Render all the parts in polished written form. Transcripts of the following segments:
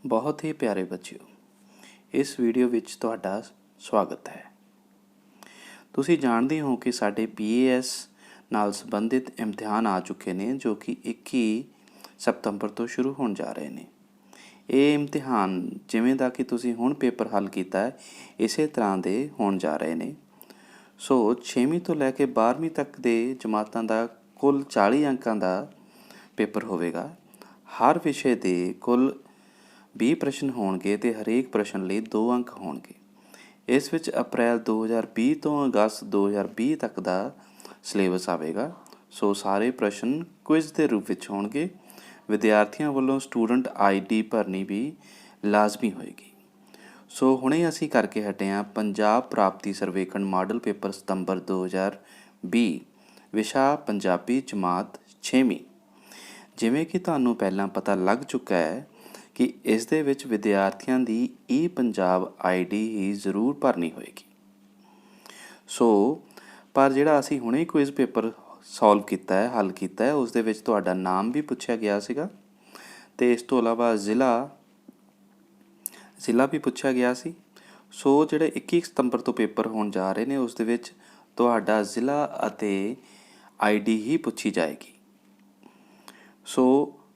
बहुत ही प्यारे बच्चों, इस वीडियो ਵਿੱਚ ਤੁਹਾਡਾ ਸਵਾਗਤ ਹੈ। ਤੁਸੀਂ ਜਾਣਦੇ ਹੋ ਕਿ ਸਾਡੇ PAS ਨਾਲ ਸੰਬੰਧਿਤ ਇਮਤਿਹਾਨ ਆ ਚੁੱਕੇ ਨੇ ਜੋ ਕਿ 21 ਸਤੰਬਰ ਤੋਂ ਸ਼ੁਰੂ ਹੋਣ ਜਾ ਰਹੇ ਨੇ। ਇਹ ਇਮਤਿਹਾਨ ਜਿਵੇਂ ਦਾ ਕਿ ਤੁਸੀਂ ਹੁਣ ਪੇਪਰ ਹੱਲ ਕੀਤਾ ਹੈ ਇਸੇ ਤਰ੍ਹਾਂ ਦੇ ਹੋਣ ਜਾ ਰਹੇ ਨੇ। ਸੋ 6ਵੀਂ ਤੋਂ ਲੈ ਕੇ 12ਵੀਂ ਤੱਕ ਦੇ ਜਮਾਤਾਂ ਦਾ ਕੁੱਲ 40 ਅੰਕਾਂ ਦਾ ਪੇਪਰ ਹੋਵੇਗਾ। ਹਰ ਵਿਸ਼ੇ ਦੇ ਕੁੱਲ 20 ਪ੍ਰਸ਼ਨ ਹੋਣਗੇ ਅਤੇ ਹਰੇਕ ਪ੍ਰਸ਼ਨ ਲਈ 2 ਅੰਕ ਹੋਣਗੇ। ਇਸ ਵਿੱਚ ਅਪ੍ਰੈਲ 2020 ਤੋਂ ਅਗਸਤ 2020 ਤੱਕ ਦਾ ਸਿਲੇਬਸ ਆਵੇਗਾ। ਸੋ ਸਾਰੇ ਪ੍ਰਸ਼ਨ ਕੁਇਜ਼ ਦੇ ਰੂਪ ਵਿੱਚ ਹੋਣਗੇ। ਵਿਦਿਆਰਥੀਆਂ ਵੱਲੋਂ ਸਟੂਡੈਂਟ ID ਭਰਨੀ ਵੀ ਲਾਜ਼ਮੀ ਹੋਏਗੀ। ਸੋ ਹੁਣੇ ਅਸੀਂ ਕਰਕੇ ਹਟੇ ਹਾਂ ਪੰਜਾਬ ਪ੍ਰਾਪਤੀ ਸਰਵੇਖਣ ਮਾਡਲ ਪੇਪਰ ਸਤੰਬਰ 2020 ਵਿਸ਼ਾ ਪੰਜਾਬੀ ਜਮਾਤ 6ਵੀਂ। ਜਿਵੇਂ ਕਿ ਤੁਹਾਨੂੰ ਪਹਿਲਾਂ ਪਤਾ ਲੱਗ ਚੁੱਕਾ ਹੈ ਕਿ ਇਸ ਦੇ ਵਿੱਚ ਵਿਦਿਆਰਥੀਆਂ ਦੀ ਪੰਜਾਬ ID ਹੀ ਜ਼ਰੂਰ ਭਰਨੀ ਹੋਏਗੀ। ਸੋ ਪਰ ਜਿਹੜਾ ਅਸੀਂ ਹੁਣੇ ਕੁਇਜ਼ ਪੇਪਰ ਸੋਲਵ ਕੀਤਾ ਹੈ, ਹੱਲ ਕੀਤਾ ਹੈ, ਉਸ ਦੇ ਵਿੱਚ ਤੁਹਾਡਾ ਨਾਮ ਵੀ ਪੁੱਛਿਆ ਗਿਆ ਸੀਗਾ ਅਤੇ ਇਸ ਤੋਂ ਇਲਾਵਾ ਜ਼ਿਲ੍ਹਾ ਵੀ ਪੁੱਛਿਆ ਗਿਆ ਸੀ। ਸੋ ਜਿਹੜੇ 21 ਸਤੰਬਰ ਤੋਂ ਪੇਪਰ ਹੋਣ ਜਾ ਰਹੇ ਨੇ ਉਸ ਦੇ ਵਿੱਚ ਤੁਹਾਡਾ ਜ਼ਿਲ੍ਹਾ ਅਤੇ ID ਹੀ ਪੁੱਛੀ ਜਾਏਗੀ। ਸੋ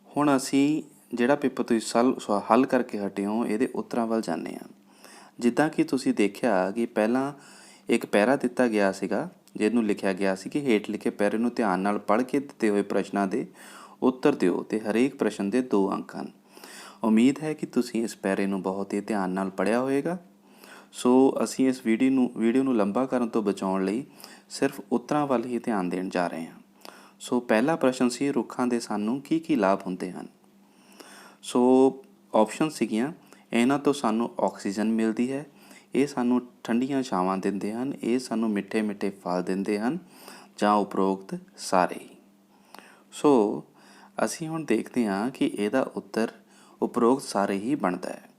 ਹੁਣ ਅਸੀਂ ਜਿਹੜਾ ਪੇਪਰ ਤੁਸੀਂ ਹੱਲ ਕਰਕੇ ਹਟੇ ਹੋ ਇਹਦੇ ਉੱਤਰਾਂ ਵੱਲ ਜਾਂਦੇ ਹਾਂ। ਜਿੱਦਾਂ ਕਿ ਤੁਸੀਂ ਦੇਖਿਆ ਕਿ ਪਹਿਲਾਂ ਇੱਕ ਪੈਰਾ ਦਿੱਤਾ ਗਿਆ ਸੀਗਾ ਜਿਹਨੂੰ ਲਿਖਿਆ ਗਿਆ ਸੀ ਕਿ ਹੇਠ ਲਿਖੇ ਪੈਰੇ ਨੂੰ ਧਿਆਨ ਨਾਲ ਪੜ੍ਹ ਕੇ ਦਿੱਤੇ ਹੋਏ ਪ੍ਰਸ਼ਨਾਂ ਦੇ ਉੱਤਰ ਦਿਓ ਅਤੇ ਹਰੇਕ ਪ੍ਰਸ਼ਨ ਦੇ 2 ਅੰਕ ਹਨ। ਉਮੀਦ ਹੈ ਕਿ ਤੁਸੀਂ ਇਸ ਪੈਰੇ ਨੂੰ ਬਹੁਤ ਹੀ ਧਿਆਨ ਨਾਲ ਪੜ੍ਹਿਆ ਹੋਵੇਗਾ। ਸੋ ਅਸੀਂ ਇਸ ਵੀਡੀਓ ਨੂੰ ਲੰਬਾ ਕਰਨ ਤੋਂ ਬਚਾਉਣ ਲਈ ਸਿਰਫ ਉੱਤਰਾਂ ਵੱਲ ਹੀ ਧਿਆਨ ਦੇਣ ਜਾ ਰਹੇ ਹਾਂ। ਸੋ ਪਹਿਲਾ ਪ੍ਰਸ਼ਨ ਸੀ ਰੁੱਖਾਂ ਦੇ ਸਾਨੂੰ ਕੀ ਲਾਭ ਹੁੰਦੇ ਹਨ। ਸੋ ਆਪਸ਼ਨ ਸੀਗੀਆਂ ਇਹਨਾਂ ਤੋਂ ਸਾਨੂੰ ਆਕਸੀਜਨ ਮਿਲਦੀ ਹੈ, ਇਹ ਸਾਨੂੰ ਠੰਡੀਆਂ ਛਾਵਾਂ ਦਿੰਦੇ ਹਨ, ਇਹ ਸਾਨੂੰ ਮਿੱਠੇ ਮਿੱਠੇ ਫਲ ਦਿੰਦੇ ਹਨ ਜਾਂ ਉਪਰੋਕਤ ਸਾਰੇ ਹੀ। ਸੋ ਅਸੀਂ ਹੁਣ ਦੇਖਦੇ ਹਾਂ ਕਿ ਇਹਦਾ ਉੱਤਰ ਉਪਰੋਕਤ ਸਾਰੇ ਹੀ ਬਣਦਾ ਹੈ।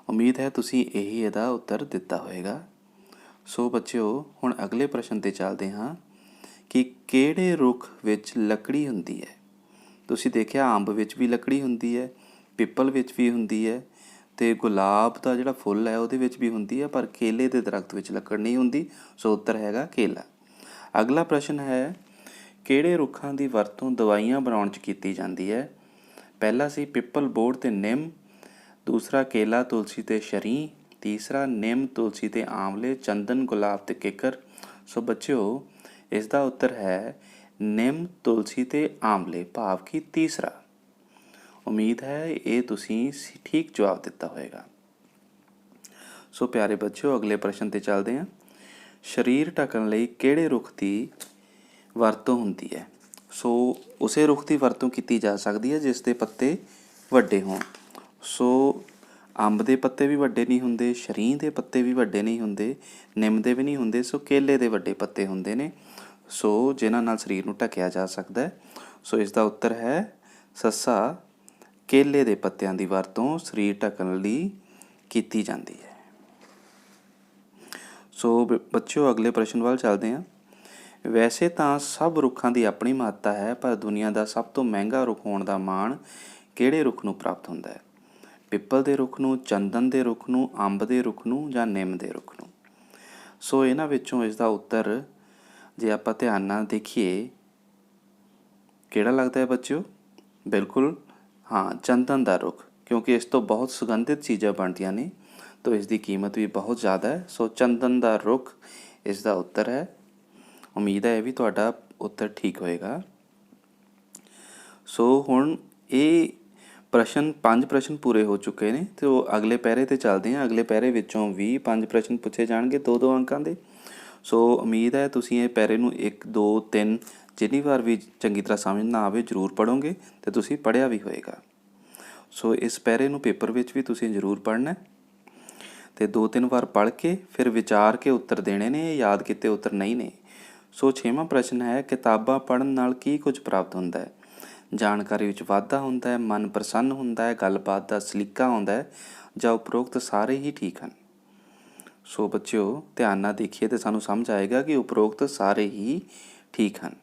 ਉਮੀਦ ਹੈ ਤੁਸੀਂ ਇਹਦਾ ਉੱਤਰ ਦਿੱਤਾ ਹੋਵੇਗਾ। ਸੋ ਬੱਚਿਓ ਹੁਣ ਅਗਲੇ ਪ੍ਰਸ਼ਨ 'ਤੇ ਚੱਲਦੇ ਹਾਂ ਕਿ ਕਿਹੜੇ ਰੁੱਖ ਵਿੱਚ ਲੱਕੜੀ ਹੁੰਦੀ ਹੈ। ਤੁਸੀਂ ਦੇਖਿਆ ਅੰਬ ਵਿੱਚ ਵੀ ਲੱਕੜੀ ਹੁੰਦੀ ਹੈ, ਪਿੱਪਲ ਵਿੱਚ ਵੀ ਹੁੰਦੀ ਹੈ ਅਤੇ ਗੁਲਾਬ ਦਾ ਜਿਹੜਾ ਫੁੱਲ ਹੈ ਉਹਦੇ ਵਿੱਚ ਵੀ ਹੁੰਦੀ ਹੈ, ਪਰ ਕੇਲੇ ਦੇ ਦਰਖਤ ਵਿੱਚ ਲੱਕੜ ਨਹੀਂ ਹੁੰਦੀ। ਸੋ ਉੱਤਰ ਹੈਗਾ ਕੇਲਾ। ਅਗਲਾ ਪ੍ਰਸ਼ਨ ਹੈ ਕਿਹੜੇ ਰੁੱਖਾਂ ਦੀ ਵਰਤੋਂ ਦਵਾਈਆਂ ਬਣਾਉਣ 'ਚ ਕੀਤੀ ਜਾਂਦੀ ਹੈ। ਪਹਿਲਾ ਸੀ ਪਿੱਪਲ, ਬੋਹੜ ਅਤੇ ਨਿੰਮ, ਦੂਸਰਾ ਕੇਲਾ, ਤੁਲਸੀ ਅਤੇ ਸ਼ਰੀਂਹ, ਤੀਸਰਾ ਨਿੰਮ, ਤੁਲਸੀ ਅਤੇ ਆਂਵਲੇ, ਚੰਦਨ, ਗੁਲਾਬ ਅਤੇ ਕਿੱਕਰ। ਸੋ ਬੱਚਿਓ ਇਸ ਦਾ ਉੱਤਰ ਹੈ ਨਿੰਮ, ਤੁਲਸੀ ਅਤੇ ਆਂਵਲੇ, ਭਾਵ ਕਿ ਤੀਸਰਾ। ਉਮੀਦ ਹੈ ਇਹ ਤੁਸੀਂ ਠੀਕ ਜਵਾਬ ਦਿੱਤਾ ਹੋਵੇਗਾ। ਸੋ ਪਿਆਰੇ ਬੱਚਿਓ ਅਗਲੇ ਪ੍ਰਸ਼ਨ 'ਤੇ ਚੱਲਦੇ ਹਾਂ। ਸਰੀਰ ਢੱਕਣ ਲਈ ਕਿਹੜੇ ਰੁੱਖ ਦੀ ਵਰਤੋਂ ਹੁੰਦੀ ਹੈ। ਸੋ ਉਸੇ ਰੁੱਖ ਦੀ ਵਰਤੋਂ ਕੀਤੀ ਜਾ ਸਕਦੀ ਹੈ ਜਿਸ ਦੇ ਪੱਤੇ ਵੱਡੇ ਹੋਣ। ਸੋ ਅੰਬ ਦੇ ਪੱਤੇ ਵੀ ਵੱਡੇ ਨਹੀਂ ਹੁੰਦੇ, ਸ਼ਰੀਂਹ ਦੇ ਪੱਤੇ ਵੀ ਵੱਡੇ ਨਹੀਂ ਹੁੰਦੇ, ਨਿੰਮ ਦੇ ਵੀ ਨਹੀਂ ਹੁੰਦੇ। ਸੋ ਕੇਲੇ ਦੇ ਵੱਡੇ ਪੱਤੇ ਹੁੰਦੇ ਨੇ, ਸੋ ਜਿਨ੍ਹਾਂ ਨਾਲ ਸਰੀਰ ਨੂੰ ਢੱਕਿਆ ਜਾ ਸਕਦਾ ਹੈ। ਸੋ ਇਸ ਦਾ ਉੱਤਰ ਹੈ ਸੱਸਾ, ਕੇਲੇ ਦੇ ਪੱਤਿਆਂ ਦੀ ਵਰਤੋਂ ਸਰੀਰ ਢੱਕਣ ਲਈ ਕੀਤੀ ਜਾਂਦੀ ਹੈ। ਸੋ ਬੱਚਿਓ ਅਗਲੇ ਪ੍ਰਸ਼ਨ ਵੱਲ ਚੱਲਦੇ ਹਾਂ। ਵੈਸੇ ਤਾਂ ਸਭ ਰੁੱਖਾਂ ਦੀ ਆਪਣੀ ਮਹੱਤਤਾ ਹੈ, ਪਰ ਦੁਨੀਆ ਦਾ ਸਭ ਤੋਂ ਮਹਿੰਗਾ ਰੁੱਖ ਹੋਣ ਦਾ ਮਾਣ ਕਿਹੜੇ ਰੁੱਖ ਨੂੰ ਪ੍ਰਾਪਤ ਹੁੰਦਾ ਹੈ। ਪਿੱਪਲ ਦੇ ਰੁੱਖ ਨੂੰ, ਚੰਦਨ ਦੇ ਰੁੱਖ ਨੂੰ, ਅੰਬ ਦੇ ਰੁੱਖ ਨੂੰ ਜਾਂ ਨਿੰਮ ਦੇ ਰੁੱਖ ਨੂੰ। ਸੋ ਇਹਨਾਂ ਵਿੱਚੋਂ ਇਸ ਦਾ ਉੱਤਰ ਜੇ ਆਪਾਂ ਧਿਆਨ ਨਾਲ ਦੇਖੀਏ ਕਿਹੜਾ ਲੱਗਦਾ ਹੈ ਬੱਚਿਓ। ਬਿਲਕੁਲ ਹਾਂ, ਚੰਦਨ ਦਾ ਰੁੱਖ, ਕਿਉਂਕਿ ਇਸ ਤੋਂ ਬਹੁਤ ਸੁਗੰਧਿਤ ਚੀਜ਼ਾਂ ਬਣਦੀਆਂ ਨੇ ਤਾਂ ਇਸ ਦੀ ਕੀਮਤ ਵੀ ਬਹੁਤ ਜ਼ਿਆਦਾ ਹੈ। ਸੋ ਚੰਦਨ ਦਾ ਰੁੱਖ ਇਸ ਦਾ ਉੱਤਰ ਹੈ। ਉਮੀਦ ਹੈ ਇਹ ਵੀ ਤੁਹਾਡਾ ਉੱਤਰ ਠੀਕ ਹੋਏਗਾ। ਸੋ ਹੁਣ ਇਹ ਪ੍ਰਸ਼ਨ 5 ਪ੍ਰਸ਼ਨ ਪੂਰੇ ਹੋ ਚੁੱਕੇ ਨੇ ਅਤੇ ਉਹ ਅਗਲੇ ਪੈਰੇ 'ਤੇ ਚੱਲਦੇ ਹਾਂ। ਅਗਲੇ ਪੈਰੇ ਵਿੱਚੋਂ ਵੀ 5 ਪ੍ਰਸ਼ਨ ਪੁੱਛੇ ਜਾਣਗੇ 2-2 ਅੰਕਾਂ ਦੇ। ਸੋ ਉਮੀਦ ਹੈ ਤੁਸੀਂ ਇਹ ਪੈਰੇ ਨੂੰ 1, 2, 3 ਜਿੰਨੀ ਵਾਰ ਵੀ ਚੰਗੀ ਤਰ੍ਹਾਂ ਸਮਝ ਨਾ ਆਵੇ ਜ਼ਰੂਰ ਪੜ੍ਹੋਗੇ ਅਤੇ ਤੁਸੀਂ ਪੜ੍ਹਿਆ ਵੀ ਹੋਏਗਾ। ਸੋ ਇਸ ਪੈਰੇ ਨੂੰ ਪੇਪਰ ਵਿੱਚ ਵੀ ਤੁਸੀਂ ਜ਼ਰੂਰ ਪੜ੍ਹਨਾ ਅਤੇ 2-3 ਵਾਰ ਪੜ੍ਹ ਕੇ ਫਿਰ ਵਿਚਾਰ ਕੇ ਉੱਤਰ ਦੇਣੇ ਨੇ, ਯਾਦ ਕੀਤੇ ਉੱਤਰ ਨਹੀਂ ਨੇ। ਸੋ 6ਵਾਂ ਪ੍ਰਸ਼ਨ ਹੈ ਕਿਤਾਬਾਂ ਪੜ੍ਹਨ ਨਾਲ ਕੀ ਕੁਝ ਪ੍ਰਾਪਤ ਹੁੰਦਾ ਹੈ। ਜਾਣਕਾਰੀ ਵਿੱਚ ਵਾਧਾ ਹੁੰਦਾ ਹੈ, ਮਨ ਪ੍ਰਸੰਨ ਹੁੰਦਾ ਹੈ, ਗੱਲਬਾਤ ਦਾ ਸਲੀਕਾ ਆਉਂਦਾ ਹੈ ਜਾਂ ਉਪਰੋਕਤ ਸਾਰੇ ਹੀ ਠੀਕ ਹਨ। ਸੋ ਬੱਚਿਓ ਧਿਆਨ ਨਾਲ ਦੇਖੀਏ ਤਾਂ ਸਾਨੂੰ ਸਮਝ ਆਏਗਾ ਕਿ ਉਪਰੋਕਤ ਸਾਰੇ ਹੀ ਠੀਕ ਹਨ।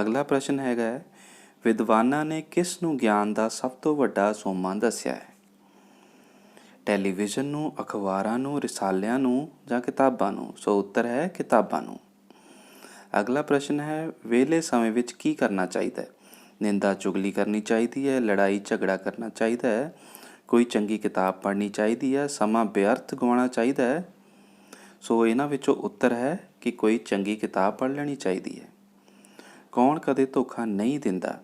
ਅਗਲਾ ਪ੍ਰਸ਼ਨ ਹੈਗਾ ਵਿਦਵਾਨਾਂ ਨੇ ਕਿਸ ਨੂੰ ਗਿਆਨ ਦਾ ਸਭ ਤੋਂ ਵੱਡਾ ਸੋਮਾ ਦੱਸਿਆ ਹੈ। ਟੈਲੀਵਿਜ਼ਨ ਨੂੰ, ਅਖਬਾਰਾਂ ਨੂੰ, ਰਿਸਾਲਿਆਂ ਨੂੰ ਜਾਂ ਕਿਤਾਬਾਂ ਨੂੰ? ਸੋ ਉੱਤਰ ਹੈ ਕਿਤਾਬਾਂ ਨੂੰ। ਅਗਲਾ ਪ੍ਰਸ਼ਨ ਹੈ, ਵਿਹਲੇ ਸਮੇਂ ਵਿੱਚ ਕੀ ਕਰਨਾ ਚਾਹੀਦਾ ਹੈ? ਨਿੰਦਾ ਚੁਗਲੀ ਕਰਨੀ ਚਾਹੀਦੀ ਹੈ, ਲੜਾਈ ਝਗੜਾ ਕਰਨਾ ਚਾਹੀਦਾ ਹੈ, ਕੋਈ ਚੰਗੀ ਕਿਤਾਬ ਪੜ੍ਹਨੀ ਚਾਹੀਦੀ ਹੈ, ਸਮਾਂ ਵਿਅਰਥ ਗਵਾਉਣਾ ਚਾਹੀਦਾ ਹੈ? ਸੋ ਇਹਨਾਂ ਵਿੱਚੋਂ ਉੱਤਰ ਹੈ ਕਿ ਕੋਈ ਚੰਗੀ ਕਿਤਾਬ ਪੜ੍ਹ ਲੈਣੀ ਚਾਹੀਦੀ ਹੈ। ਕੌਣ ਕਦੇ ਧੋਖਾ ਨਹੀਂ ਦਿੰਦਾ?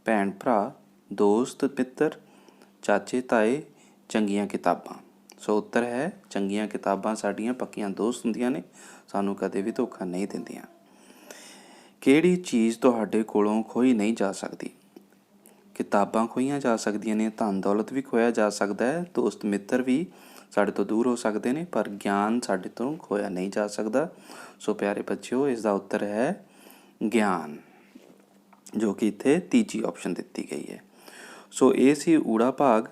ਭੈਣ ਭਰਾ, ਦੋਸਤ ਮਿੱਤਰ, ਚਾਚੇ ਤਾਏ, ਚੰਗੀਆਂ ਕਿਤਾਬਾਂ। ਸੋ ਉੱਤਰ ਹੈ ਚੰਗੀਆਂ ਕਿਤਾਬਾਂ ਸਾਡੀਆਂ ਪੱਕੀਆਂ ਦੋਸਤ ਹੁੰਦੀਆਂ ਨੇ, ਸਾਨੂੰ ਕਦੇ ਵੀ ਧੋਖਾ ਨਹੀਂ ਦਿੰਦੀਆਂ। ਕਿਹੜੀ ਚੀਜ਼ ਤੁਹਾਡੇ ਕੋਲੋਂ ਖੋਈ ਨਹੀਂ ਜਾ ਸਕਦੀ? ਕਿਤਾਬਾਂ ਖੋਹੀਆਂ ਜਾ ਸਕਦੀਆਂ ਨੇ, ਧਨ ਦੌਲਤ ਵੀ ਖੋਇਆ ਜਾ ਸਕਦਾ ਹੈ, ਦੋਸਤ ਮਿੱਤਰ ਵੀ ਸਾਡੇ ਤੋਂ ਦੂਰ ਹੋ ਸਕਦੇ ਨੇ, ਪਰ ਗਿਆਨ ਸਾਡੇ ਤੋਂ ਖੋਇਆ ਨਹੀਂ ਜਾ ਸਕਦਾ। ਸੋ ਪਿਆਰੇ ਬੱਚਿਓ, ਇਸ ਦਾ ਉੱਤਰ ਹੈ ਗਿਆਨ, ਜੋ ਕਿ ਇੱਥੇ ਤੀਜੀ ਆਪਸ਼ਨ ਦਿੱਤੀ ਗਈ ਹੈ। ਸੋ ਇਹ ਸੀ ਊੜਾ ਭਾਗ।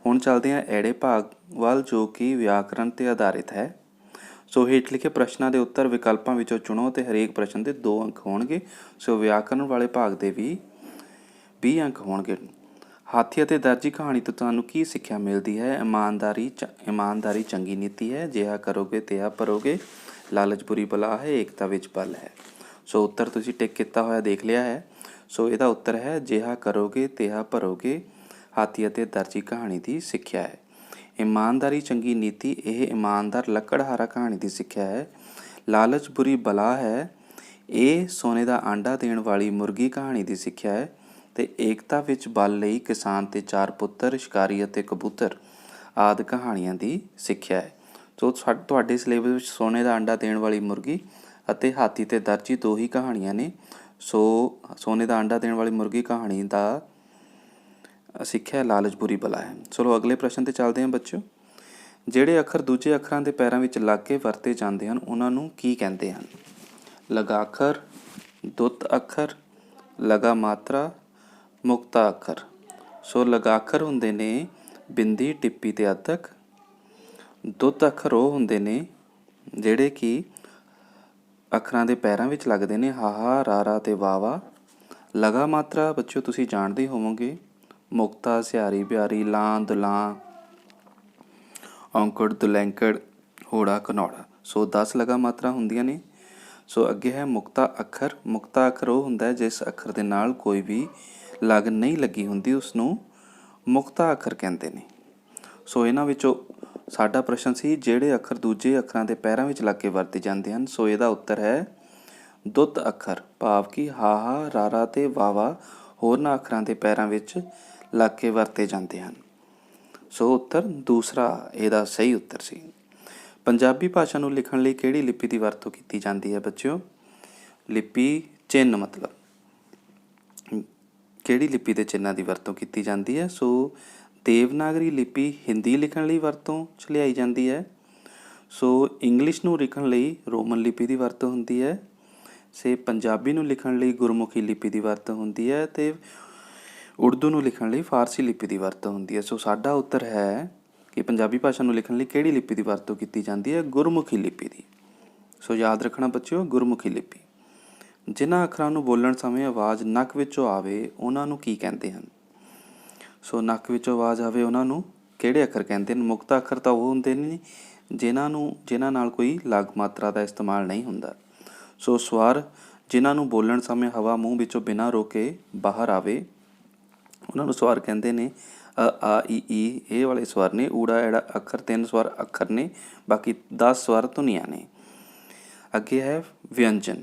ਹੁਣ ਚੱਲਦੇ ਹਾਂ ਐੜੇ ਭਾਗ ਵੱਲ, ਜੋ ਕਿ ਵਿਆਕਰਣ 'ਤੇ ਆਧਾਰਿਤ ਹੈ। ਸੋ ਹੇਠ ਲਿਖੇ ਪ੍ਰਸ਼ਨਾਂ ਦੇ ਉੱਤਰ ਵਿਕਲਪਾਂ ਵਿੱਚੋਂ ਚੁਣੋ ਅਤੇ ਹਰੇਕ ਪ੍ਰਸ਼ਨ ਦੇ 2 ਅੰਕ ਹੋਣਗੇ। ਸੋ ਵਿਆਕਰਣ ਵਾਲੇ ਭਾਗ ਦੇ ਵੀ 20 ਅੰਕ ਹੋਣਗੇ। ਹਾਥੀ ਅਤੇ ਦਰਜੀ ਕਹਾਣੀ ਤੋਂ ਤੁਹਾਨੂੰ ਕੀ ਸਿੱਖਿਆ ਮਿਲਦੀ ਹੈ? ਇਮਾਨਦਾਰੀ ਚੰਗੀ ਨੀਤੀ ਹੈ, ਜਿਹਾ ਕਰੋਗੇ ਤਿਹਾ ਭਰੋਗੇ, ਲਾਲਚ ਬੁਰੀ ਬਲਾ ਹੈ, ਏਕਤਾ ਵਿੱਚ ਬਲ ਹੈ। ਸੋ ਉੱਤਰ ਤੁਸੀਂ ਟਿਕ ਕੀਤਾ ਹੋਇਆ ਦੇਖ ਲਿਆ ਹੈ। ਸੋ ਇਹਦਾ ਉੱਤਰ ਹੈ ਜਿਹਾ ਕਰੋਗੇ ਤਿਹਾ ਭਰੋਗੇ, ਹਾਥੀ ਅਤੇ ਦਰਜੀ ਕਹਾਣੀ ਦੀ ਸਿੱਖਿਆ ਹੈ। ਇਮਾਨਦਾਰੀ ਚੰਗੀ ਨੀਤੀ, ਇਹ ਇਮਾਨਦਾਰ ਲੱਕੜਹਾਰਾ ਕਹਾਣੀ ਦੀ ਸਿੱਖਿਆ ਹੈ। ਲਾਲਚ ਬੁਰੀ ਬਲਾ ਹੈ, ਇਹ ਸੋਨੇ ਦਾ ਆਂਡਾ ਦੇਣ ਵਾਲੀ ਮੁਰਗੀ ਕਹਾਣੀ ਦੀ ਸਿੱਖਿਆ ਹੈ। ਅਤੇ ਏਕਤਾ ਵਿੱਚ ਬਲ ਲਈ ਕਿਸਾਨ ਅਤੇ 4 ਪੁੱਤਰ, ਸ਼ਿਕਾਰੀ ਅਤੇ ਕਬੂਤਰ ਆਦਿ ਕਹਾਣੀਆਂ ਦੀ ਸਿੱਖਿਆ ਹੈ। ਸੋ ਤੁਹਾਡੇ ਸਿਲੇਬਸ ਵਿੱਚ ਸੋਨੇ ਦਾ ਆਂਡਾ ਦੇਣ ਵਾਲੀ ਮੁਰਗੀ ਅਤੇ ਹਾਥੀ ਅਤੇ ਦਰਜੀ 2 ਹੀ ਕਹਾਣੀਆਂ ਨੇ। ਸੋ ਸੋਨੇ ਦਾ ਆਂਡਾ ਦੇਣ ਵਾਲੀ ਮੁਰਗੀ ਕਹਾਣੀ ਦਾ ਸਿੱਖਿਆ ਲਾਲਚ ਬੁਰੀ ਬਲਾ ਹੈ। ਚਲੋ ਅਗਲੇ ਪ੍ਰਸ਼ਨ 'ਤੇ ਚੱਲਦੇ ਹਾਂ ਬੱਚਿਓ। ਜਿਹੜੇ ਅੱਖਰ ਦੂਜੇ ਅੱਖਰਾਂ ਦੇ ਪੈਰਾਂ ਵਿੱਚ ਲੱਗ ਕੇ ਵਰਤੇ ਜਾਂਦੇ ਹਨ, ਉਹਨਾਂ ਨੂੰ ਕੀ ਕਹਿੰਦੇ ਹਨ? ਲਗਾਖਰ, ਦੁੱਤ ਅੱਖਰ, ਲਗਾ ਮਾਤਰਾ, ਮੁਕਤਾ ਅੱਖਰ। ਸੋ ਲਗਾਖਰ ਹੁੰਦੇ ਨੇ ਬਿੰਦੀ, ਟਿੱਪੀ ਅਤੇ ਅੱਧਕ। ਦੁੱਤ ਅੱਖਰ ਉਹ ਹੁੰਦੇ ਨੇ ਜਿਹੜੇ ਕਿ ਅੱਖਰਾਂ ਦੇ ਪੈਰਾਂ ਵਿੱਚ ਲੱਗਦੇ ਨੇ, ਹਾਹਾ, ਰਾਰਾ ਅਤੇ ਵਾਵਾ। ਲਗਾ ਮਾਤਰਾ ਬੱਚਿਓ ਤੁਸੀਂ ਜਾਣਦੇ ਹੋਵੋਗੇ, ਮੁਕਤਾ, ਸਿਆਰੀ ਬਿਆਰੀ, ਲਾਂ, ਦੁਲਾਂ, ਔਂਕੜ, ਦੁਲੈਂਕੜ, ਹੋੜਾ, ਘਨੌੜਾ। ਸੋ 10 ਲਗਾ ਮਾਤਰਾ ਹੁੰਦੀਆਂ ਨੇ। ਸੋ ਅੱਗੇ ਹੈ ਮੁਕਤਾ ਅੱਖਰ। ਮੁਕਤਾ ਅੱਖਰ ਉਹ ਹੁੰਦਾ ਹੈ ਜਿਸ ਅੱਖਰ ਦੇ ਨਾਲ ਕੋਈ ਵੀ ਲਗ ਨਹੀਂ ਲੱਗੀ ਹੁੰਦੀ, ਉਸਨੂੰ ਮੁਕਤਾ ਅੱਖਰ ਕਹਿੰਦੇ ਨੇ। ਸੋ ਇਹਨਾਂ ਵਿੱਚੋਂ ਸਾਡਾ ਪ੍ਰਸ਼ਨ ਸੀ ਜਿਹੜੇ ਅੱਖਰ ਦੂਜੇ ਅੱਖਰਾਂ ਦੇ ਪੈਰਾਂ ਵਿੱਚ ਲੱਗ ਕੇ ਵਰਤੇ ਜਾਂਦੇ ਹਨ। ਸੋ ਇਹਦਾ ਉੱਤਰ ਹੈ ਦੁੱਤ ਅੱਖਰ, ਭਾਵ ਕਿ ਹਾਹਾ, ਰਾਰਾ ਅਤੇ ਵਾਵਾ ਹੋਰਨਾਂ ਅੱਖਰਾਂ ਦੇ ਪੈਰਾਂ ਵਿੱਚ ਲੱਗ ਕੇ ਵਰਤੇ ਜਾਂਦੇ ਹਨ। ਸੋ ਉੱਤਰ ਦੂਸਰਾ ਇਹਦਾ ਸਹੀ ਉੱਤਰ ਸੀ। ਪੰਜਾਬੀ ਭਾਸ਼ਾ ਨੂੰ ਲਿਖਣ ਲਈ ਕਿਹੜੀ ਲਿਪੀ ਦੀ ਵਰਤੋਂ ਕੀਤੀ ਜਾਂਦੀ ਹੈ ਬੱਚਿਓ? ਲਿਪੀ ਚਿੰਨ੍ਹ, ਮਤਲਬ ਕਿਹੜੀ ਲਿਪੀ ਦੇ ਚਿੰਨ੍ਹਾਂ ਦੀ ਵਰਤੋਂ ਕੀਤੀ ਜਾਂਦੀ ਹੈ? ਸੋ ਦੇਵਨਾਗਰੀ ਲਿਪੀ ਹਿੰਦੀ ਲਿਖਣ ਲਈ ਵਰਤੋਂ 'ਚ ਲਿਆਈ ਜਾਂਦੀ ਹੈ। ਸੋ ਇੰਗਲਿਸ਼ ਨੂੰ ਲਿਖਣ ਲਈ ਰੋਮਨ ਲਿਪੀ ਦੀ ਵਰਤੋਂ ਹੁੰਦੀ ਹੈ। ਪੰਜਾਬੀ ਨੂੰ ਲਿਖਣ ਲਈ ਗੁਰਮੁਖੀ ਲਿਪੀ ਦੀ ਵਰਤੋਂ ਹੁੰਦੀ ਹੈ ਅਤੇ ਉਰਦੂ ਨੂੰ ਲਿਖਣ ਲਈ ਫਾਰਸੀ ਲਿਪੀ ਦੀ ਵਰਤੋਂ ਹੁੰਦੀ ਹੈ। ਸੋ ਸਾਡਾ ਉੱਤਰ ਹੈ ਕਿ ਪੰਜਾਬੀ ਭਾਸ਼ਾ ਨੂੰ ਲਿਖਣ ਲਈ ਕਿਹੜੀ ਲਿਪੀ ਦੀ ਵਰਤੋਂ ਕੀਤੀ ਜਾਂਦੀ ਹੈ? ਗੁਰਮੁਖੀ ਲਿਪੀ ਦੀ। ਸੋ ਯਾਦ ਰੱਖਣਾ ਬੱਚਿਓ, ਗੁਰਮੁਖੀ ਲਿਪੀ। ਜਿਨ੍ਹਾਂ ਅੱਖਰਾਂ ਨੂੰ ਬੋਲਣ ਸਮੇਂ ਆਵਾਜ਼ ਨੱਕ ਵਿੱਚੋਂ ਆਵੇ, ਉਹਨਾਂ ਨੂੰ ਕੀ ਕਹਿੰਦੇ ਹਨ? ਸੋ ਨੱਕ ਵਿੱਚੋਂ ਆਵਾਜ਼ ਆਵੇ, ਉਹਨਾਂ ਨੂੰ ਕਿਹੜੇ ਅੱਖਰ ਕਹਿੰਦੇ ਨੇ? ਮੁਕਤਾ ਅੱਖਰ ਤਾਂ ਉਹ ਹੁੰਦੇ ਨੇ ਜਿਨ੍ਹਾਂ ਨਾਲ ਕੋਈ ਲਗ ਮਾਤਰਾ ਦਾ ਇਸਤੇਮਾਲ ਨਹੀਂ ਹੁੰਦਾ। ਸੋ ਸਵਰ ਜਿਨ੍ਹਾਂ ਨੂੰ ਬੋਲਣ ਸਮੇਂ ਹਵਾ ਮੂੰਹ ਵਿੱਚੋਂ ਬਿਨਾਂ ਰੋਕੇ ਬਾਹਰ ਆਵੇ, ਉਹਨਾਂ ਨੂੰ ਸਵਰ ਕਹਿੰਦੇ ਨੇ। ਅ, ਆ, ਈ, ਇਹ ਵਾਲੇ ਸਵਰ ਨੇ। ਊੜਾ ਐੜਾ ਅੱਖਰ 3 ਸਵਰ ਅੱਖਰ ਨੇ, ਬਾਕੀ 10 ਸਵਰ ਧੁਨੀਆਂ ਨੇ। ਅੱਗੇ ਹੈ ਵਿਅੰਜਨ।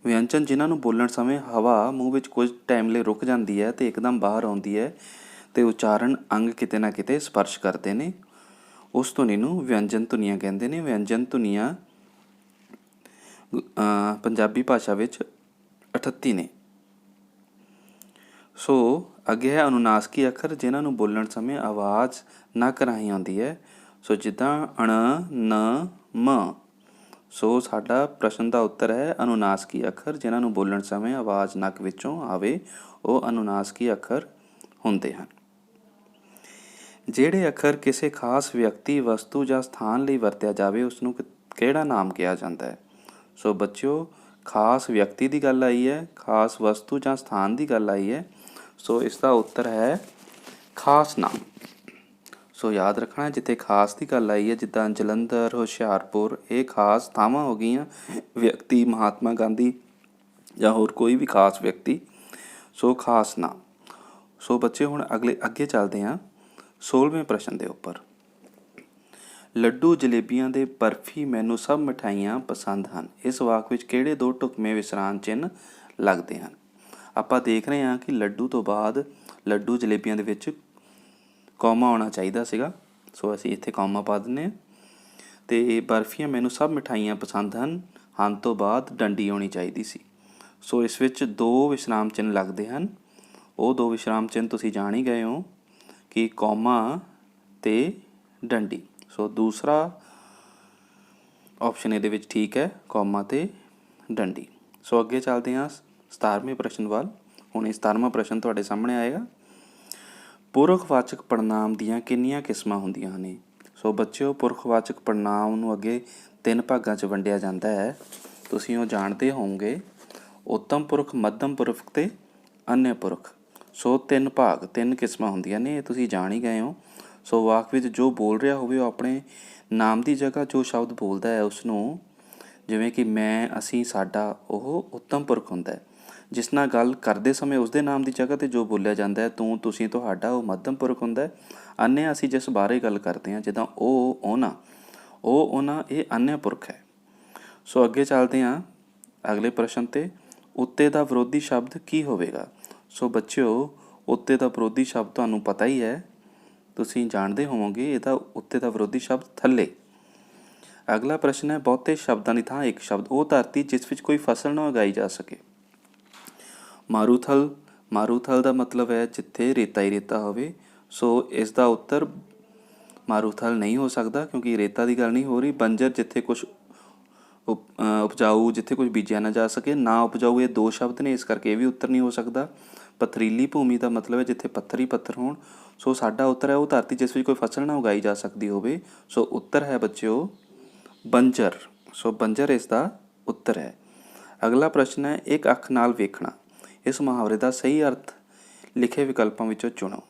ਵਿਅੰਜਨ ਜਿਨ੍ਹਾਂ ਨੂੰ ਬੋਲਣ ਸਮੇਂ ਹਵਾ ਮੂੰਹ ਵਿੱਚ ਕੁਝ ਟਾਈਮ ਲਈ ਰੁਕ ਜਾਂਦੀ ਹੈ ਅਤੇ ਇੱਕਦਮ ਬਾਹਰ ਆਉਂਦੀ ਹੈ ਅਤੇ ਉਚਾਰਨ ਅੰਗ ਕਿਤੇ ਨਾ ਕਿਤੇ ਸਪਰਸ਼ ਕਰਦੇ ਨੇ, ਉਸ ਧੁਨੀ ਨੂੰ ਵਿਅੰਜਨ ਧੁਨੀਆਂ ਕਹਿੰਦੇ ਨੇ। ਵਿਅੰਜਨ ਧੁਨੀਆਂ ਪੰਜਾਬੀ ਭਾਸ਼ਾ ਵਿੱਚ 38 ਨੇ। ਸੋ ਅੱਗੇ ਹੈ ਅਨੁਨਾਸਕੀ ਅੱਖਰ ਜਿਨ੍ਹਾਂ ਨੂੰ ਬੋਲਣ ਸਮੇਂ ਆਵਾਜ਼ ਨੱਕ ਰਾਹੀਂ ਆਉਂਦੀ ਹੈ। ਸੋ ਜਿੱਦਾਂ ਅਣ, ਨ, ਮ। ਸੋ ਸਾਡਾ ਪ੍ਰਸ਼ਨ ਦਾ ਉੱਤਰ ਹੈ ਅਨੁਨਾਸਕੀ ਅੱਖਰ ਜਿਨ੍ਹਾਂ ਨੂੰ ਬੋਲਣ ਸਮੇਂ ਆਵਾਜ਼ ਨੱਕ ਵਿੱਚੋਂ ਆਵੇ, ਉਹ ਅਨੁਨਾਸਕੀ ਅੱਖਰ ਹੁੰਦੇ ਹਨ। ਜਿਹੜੇ ਅੱਖਰ ਕਿਸੇ ਖਾਸ ਵਿਅਕਤੀ, ਵਸਤੂ ਜਾਂ ਸਥਾਨ ਲਈ ਵਰਤਿਆ ਜਾਵੇ, ਉਸਨੂੰ ਕਿਹੜਾ ਨਾਮ ਕਿਹਾ ਜਾਂਦਾ ਹੈ? ਸੋ ਬੱਚਿਓ, ਖਾਸ ਵਿਅਕਤੀ ਦੀ ਗੱਲ ਆਈ ਹੈ, ਖਾਸ ਵਸਤੂ ਜਾਂ ਸਥਾਨ ਦੀ ਗੱਲ ਆਈ ਹੈ। ਸੋ ਇਸ ਦਾ ਉੱਤਰ ਹੈ ਖਾਸ ਨਾਮ। ਸੋ ਯਾਦ ਰੱਖਣਾ, ਜਿੱਥੇ ਖਾਸ ਦੀ ਗੱਲ ਆਈ ਹੈ ਜਿੱਦਾਂ ਜਲੰਧਰ, ਹੁਸ਼ਿਆਰਪੁਰ, ਇਹ ਖਾਸ ਥਾਵਾਂ ਹੋ ਗਈਆਂ। ਵਿਅਕਤੀ ਮਹਾਤਮਾ ਗਾਂਧੀ ਜਾਂ ਹੋਰ ਕੋਈ ਵੀ ਖਾਸ ਵਿਅਕਤੀ, ਸੋ ਖਾਸ ਨਾਮ। ਸੋ ਬੱਚੇ ਹੁਣ ਅੱਗੇ ਚੱਲਦੇ ਹਾਂ 16ਵੇਂ ਪ੍ਰਸ਼ਨ ਦੇ ਉੱਪਰ। ਲੱਡੂ, ਜਲੇਬੀਆਂ ਦੇ ਬਰਫੀ ਮੈਨੂੰ ਸਭ ਮਿਠਾਈਆਂ ਪਸੰਦ ਹਨ। ਇਸ ਵਾਕ ਵਿੱਚ ਕਿਹੜੇ ਦੋ ਢੁਕਵੇਂ ਵਿਸਰਾਮ ਚਿੰਨ੍ਹ ਲੱਗਦੇ ਹਨ? ਆਪਾਂ ਦੇਖ ਰਹੇ ਹਾਂ ਕਿ ਲੱਡੂ ਤੋਂ ਬਾਅਦ ਲੱਡੂ, ਜਲੇਬੀਆਂ ਦੇ ਵਿੱਚ ਕੌਮਾ ਆਉਣਾ ਚਾਹੀਦਾ ਸੀਗਾ, ਸੋ ਅਸੀਂ ਇੱਥੇ ਕੌਮਾ ਪਾ ਦਿੰਦੇ ਹਾਂ। ਅਤੇ ਬਰਫੀਆਂ ਮੈਨੂੰ ਸਭ ਮਿਠਾਈਆਂ ਪਸੰਦ ਹਨ ਤੋਂ ਬਾਅਦ ਡੰਡੀ ਆਉਣੀ ਚਾਹੀਦੀ ਸੀ। ਸੋ ਇਸ ਵਿੱਚ ਦੋ ਵਿਸਰਾਮ ਚਿੰਨ੍ਹ ਲੱਗਦੇ ਹਨ। ਉਹ ਦੋ ਵਿਸਰਾਮ ਚਿੰਨ੍ਹ ਤੁਸੀਂ ਜਾਣ ਹੀ ਗਏ ਹੋ ਕਿ ਕੌਮਾ ਅਤੇ ਡੰਡੀ। ਸੋ ਦੂਸਰਾ ਆਪਸ਼ਨ ਇਹਦੇ ਵਿੱਚ ਠੀਕ ਹੈ, ਕੌਮਾ ਅਤੇ ਡੰਡੀ। ਸੋ ਅੱਗੇ ਚੱਲਦੇ ਹਾਂ 17ਵੇਂ ਪ੍ਰਸ਼ਨ ਵੱਲ। ਹੁਣ ਇਹ 17ਵਾਂ ਪ੍ਰਸ਼ਨ ਤੁਹਾਡੇ ਸਾਹਮਣੇ ਆਏਗਾ। ਪੁਰਖਵਾਚਕ ਪੜ੍ਹਨਾਮ ਦੀਆਂ ਕਿੰਨੀਆਂ ਕਿਸਮਾਂ ਹੁੰਦੀਆਂ ਹਨ? ਸੋ ਬੱਚਿਓ, ਪੁਰਖਵਾਚਕ ਪੜ੍ਹਨਾਮ ਨੂੰ ਅੱਗੇ 3 ਭਾਗਾਂ 'ਚ ਵੰਡਿਆ ਜਾਂਦਾ ਹੈ। ਤੁਸੀਂ ਉਹ ਜਾਣਦੇ ਹੋਵੋਗੇ, ਉੱਤਮ ਪੁਰਖ, ਮੱਧਮ ਪੁਰਖ ਅਤੇ ਅਨਯ ਪੁਰਖ। ਸੋ 3 ਭਾਗ, 3 ਕਿਸਮਾਂ ਹੁੰਦੀਆਂ ਨੇ, ਇਹ ਤੁਸੀਂ ਜਾਣ ਹੀ ਗਏ ਹੋ। ਸੋ ਵਾਕ ਵਿੱਚ ਜੋ ਬੋਲ ਰਿਹਾ ਹੋਵੇ ਉਹ ਆਪਣੇ ਨਾਮ ਦੀ ਜਗ੍ਹਾ ਜੋ ਸ਼ਬਦ ਬੋਲਦਾ ਹੈ ਉਸਨੂੰ, ਜਿਵੇਂ ਕਿ ਮੈਂ, ਅਸੀਂ, ਸਾਡਾ, ਉਹ ਉੱਤਮ ਪੁਰਖ ਹੁੰਦਾ ਹੈ। ਜਿਸ ਨਾਲ ਗੱਲ ਕਰਦੇ ਸਮੇਂ ਉਸਦੇ ਨਾਮ ਦੀ ਜਗ੍ਹਾ 'ਤੇ ਜੋ ਬੋਲਿਆ ਜਾਂਦਾ ਹੈ, ਤੂੰ, ਤੁਸੀਂ, ਤੁਹਾਡਾ, ਉਹ ਮੱਧਮ ਪੁਰਖ ਹੁੰਦਾ ਹੈ। ਅਨਯ ਅਸੀਂ ਜਿਸ ਬਾਰੇ ਗੱਲ ਕਰਦੇ ਹਾਂ, ਜਿੱਦਾਂ ਉਹ, ਉਹਨਾਂ, ਇਹ ਅਨਯ ਪੁਰਖ ਹੈ। ਸੋ ਅੱਗੇ ਚੱਲਦੇ ਹਾਂ ਅਗਲੇ ਪ੍ਰਸ਼ਨ 'ਤੇ। ਉੱਤੇ ਦਾ ਵਿਰੋਧੀ ਸ਼ਬਦ ਕੀ ਹੋਵੇਗਾ? ਸੋ ਬੱਚਿਓ, ਉੱਤੇ ਦਾ ਵਿਰੋਧੀ ਸ਼ਬਦ ਤੁਹਾਨੂੰ ਪਤਾ ਹੀ ਹੈ, ਤੁਸੀਂ ਜਾਣਦੇ ਹੋਵੋਗੇ, ਇਹਦਾ ਉੱਤੇ ਦਾ ਵਿਰੋਧੀ ਸ਼ਬਦ ਥੱਲੇ। ਅਗਲਾ ਪ੍ਰਸ਼ਨ ਹੈ, ਬਹੁਤੇ ਸ਼ਬਦਾਂ ਦੀ ਥਾਂ ਇੱਕ ਸ਼ਬਦ। ਉਹ ਧਰਤੀ ਜਿਸ ਵਿੱਚ ਕੋਈ ਫਸਲ ਨਾ ਉਗਾਈ ਜਾ ਸਕੇ। ਮਾਰੂਥਲ ਦਾ ਮਤਲਬ ਹੈ ਜਿੱਥੇ ਰੇਤਾ ਹੀ ਰੇਤਾ ਹੋਵੇ। ਸੋ ਇਸ ਦਾ ਉੱਤਰ ਮਾਰੂਥਲ ਨਹੀਂ ਹੋ ਸਕਦਾ, ਕਿਉਂਕਿ ਰੇਤਾ ਦੀ ਗੱਲ ਨਹੀਂ ਹੋ ਰਹੀ। ਬੰਜਰ, ਜਿੱਥੇ ਕੁਛ ਉਪਜਾਊ, ਜਿੱਥੇ ਕੁਝ ਬੀਜਿਆ ਨਾ ਜਾ ਸਕੇ। ਨਾ ਉਪਜਾਊ, ਇਹ 2 ਸ਼ਬਦ ਨੇ, ਇਸ ਕਰਕੇ ਇਹ ਵੀ ਉੱਤਰ ਨਹੀਂ ਹੋ ਸਕਦਾ। ਪਥਰੀਲੀ ਭੂਮੀ ਦਾ ਮਤਲਬ ਹੈ ਜਿੱਥੇ ਪੱਥਰ ਹੀ ਪੱਥਰ ਹੋਣ। ਸੋ ਸਾਡਾ ਉੱਤਰ ਹੈ ਉਹ ਧਰਤੀ ਜਿਸ ਵਿੱਚ ਕੋਈ ਫਸਲ ਨਾ ਉਗਾਈ ਜਾ ਸਕਦੀ ਹੋਵੇ। ਸੋ ਉੱਤਰ ਹੈ ਬੱਚਿਓ ਬੰਜਰ। ਸੋ ਬੰਜਰ ਇਸ ਦਾ ਉੱਤਰ ਹੈ। ਅਗਲਾ ਪ੍ਰਸ਼ਨ ਹੈ, ਇੱਕ ਅੱਖ ਨਾਲ ਵੇਖਣਾ। ਇਸ ਮੁਹਾਵਰੇ ਦਾ ਸਹੀ ਅਰਥ ਲਿਖੇ ਵਿਕਲਪਾਂ ਵਿੱਚੋਂ ਚੁਣੋ।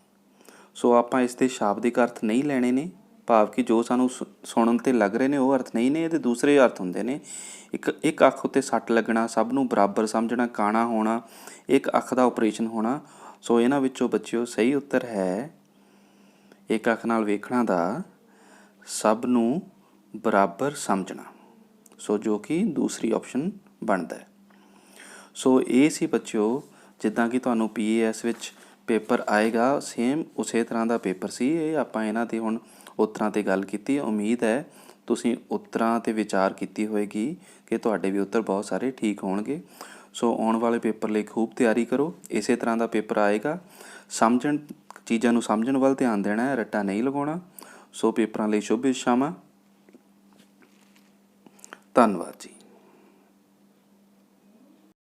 ਸੋ ਆਪਾਂ ਇਸ ਦੇ ਸ਼ਾਬਦਿਕ ਅਰਥ ਨਹੀਂ ਲੈਣੇ ਨੇ, ਭਾਵ ਕਿ ਜੋ ਸਾਨੂੰ ਸੁਣਨ 'ਤੇ ਲੱਗ ਰਹੇ ਨੇ ਉਹ ਅਰਥ ਨਹੀਂ ਨੇ, ਇਹਦੇ ਦੂਸਰੇ ਅਰਥ ਹੁੰਦੇ ਨੇ। ਇੱਕ ਅੱਖ ਉੱਤੇ ਸੱਟ ਲੱਗਣਾ, ਸਭ ਨੂੰ ਬਰਾਬਰ ਸਮਝਣਾ, ਕਾਣਾ ਹੋਣਾ, ਇੱਕ ਅੱਖ ਦਾ ਆਪਰੇਸ਼ਨ ਹੋਣਾ। ਸੋ ਇਹਨਾਂ ਵਿੱਚੋਂ ਬੱਚਿਓ ਸਹੀ ਉੱਤਰ ਹੈ ਇੱਕ ਅੱਖ ਨਾਲ ਵੇਖਣਾ ਦਾ ਸਭ ਨੂੰ ਬਰਾਬਰ ਸਮਝਣਾ। ਸੋ ਜੋ ਕਿ ਦੂਸਰੀ ਆਪਸ਼ਨ ਬਣਦਾ ਹੈ। ਸੋ ਇਹ ਸੀ ਬੱਚਿਓ, ਜਿੱਦਾਂ ਕਿ ਤੁਹਾਨੂੰ PAS ਵਿੱਚ ਪੇਪਰ ਆਏਗਾ, ਸੇਮ ਉਸੇ ਤਰ੍ਹਾਂ ਦਾ ਪੇਪਰ ਸੀ ਇਹ। ਆਪਾਂ ਇਹਨਾਂ 'ਤੇ ਹੁਣ ਉੱਤਰਾਂ 'ਤੇ ਗੱਲ ਕੀਤੀ। ਉਮੀਦ ਹੈ ਤੁਸੀਂ ਉੱਤਰਾਂ 'ਤੇ ਵਿਚਾਰ ਕੀਤੀ ਹੋਏਗੀ ਕਿ ਤੁਹਾਡੇ ਵੀ ਉੱਤਰ ਬਹੁਤ ਸਾਰੇ ਠੀਕ ਹੋਣਗੇ। ਸੋ ਆਉਣ ਵਾਲੇ ਪੇਪਰ ਲਈ ਖੂਬ ਤਿਆਰੀ ਕਰੋ। ਇਸੇ ਤਰ੍ਹਾਂ ਦਾ ਪੇਪਰ ਆਏਗਾ। ਚੀਜ਼ਾਂ ਨੂੰ ਸਮਝਣ ਵੱਲ ਧਿਆਨ ਦੇਣਾ ਹੈ, ਰੱਟਾ ਨਹੀਂ ਲਗਾਉਣਾ। ਸੋ ਪੇਪਰਾਂ ਲਈ ਸ਼ੁਭ ਇੱਛਾਵਾਂ। ਧੰਨਵਾਦ ਜੀ।